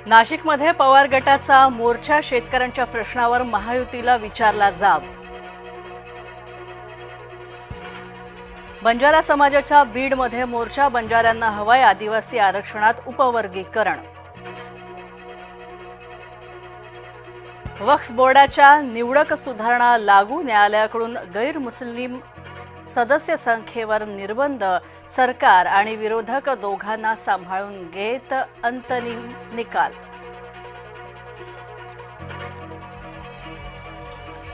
नाशिकमध्ये पवार गटाचा मोर्चा, शेतकऱ्यांच्या प्रश्नावर महायुतीला विचारला जाब। बंजारा समाजाच्या बीडमध्ये मोर्चा, बंजाऱ्यांना हवाय आदिवासी आरक्षणात उपवर्गीकरण। वक्फ बोर्डाच्या निवडक सुधारणा लागू, न्यायालयाकडून गैरमुस्लिम सदस्य संख्येवर निर्बंध, सरकार आणि विरोधक दोघांना सांभाळून घेत अंतिम निकाल।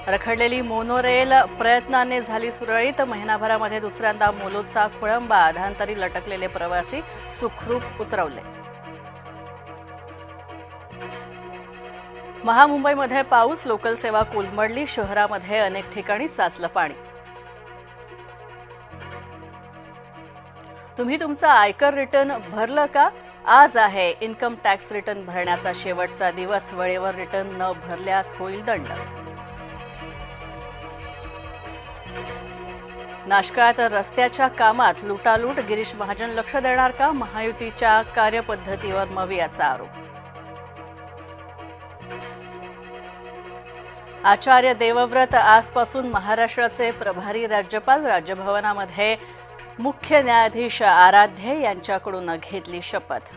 रखडलेली मोनोरेल प्रयत्नाने झाली सुरळीत, महिनाभरामध्ये दुसऱ्यांदा मोलोचा खोळंबा, अधांतरी लटकलेले प्रवासी सुखरूप उतरवले। महामुंबईमध्ये पाऊस, लोकल सेवा कोलमडली, शहरामध्ये अनेक ठिकाणी साचलं पाणी। तुम्ही तुमचा आयकर रिटर्न भरलं का? आज आहे इन्कम टॅक्स रिटर्न भरण्याचा शेवटचा दिवस, वेळेवर रिटर्न न भरल्यास होईल दंड। नाशकात रस्त्याच्या कामात लुटालूट, गिरीश महाजन लक्ष देणार का? महायुतीच्या कार्यपद्धतीवर मवियाचा आरोप। आचार्य देवव्रत आजपासून महाराष्ट्राचे प्रभारी राज्यपाल, राजभवनामध्ये मुख्य न्यायाधीश आराध्ये यांच्याकडून घेतली शपथ।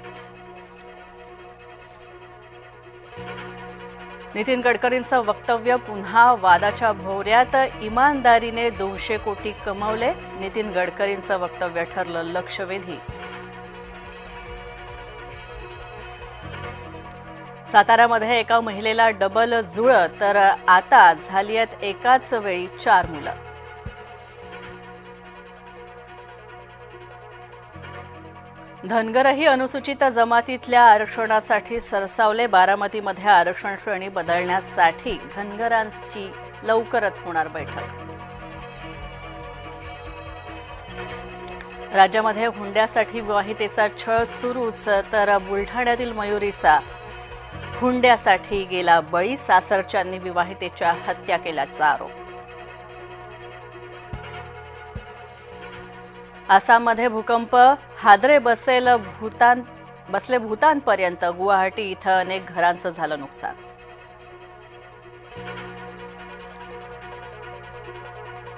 नितीन गडकरींचं वक्तव्य पुन्हा वादाच्या भोवऱ्यात, इमानदारीने 200 कोटी कमवले, नितीन गडकरींचं वक्तव्य ठरलं लक्षवेधी। साताऱ्यामध्ये एका महिलेला डबल जुळं, तर आता झाली आहेत एकाच वेळी 4 मुलं। धनगरही अनुसूचित जमातीतल्या आरक्षणासाठी सरसावले, बारामतीमध्ये आरक्षण श्रेणी बदलण्यासाठी धनगरांची लवकरच होणार बैठक। राज्यामध्ये हुंड्यासाठी विवाहितेचा छळ सुरूच, तर बुलढाण्यातील मयुरीचा हुंड्यासाठी गेला बळी, सासरच्यांनी विवाहितेच्या हत्या केल्याचा आरोप। आसाममध्ये भूकंप, हादरे बसले भूतानपर्यंत, गुवाहाटी इथं अनेक घरांचं झालं नुकसान।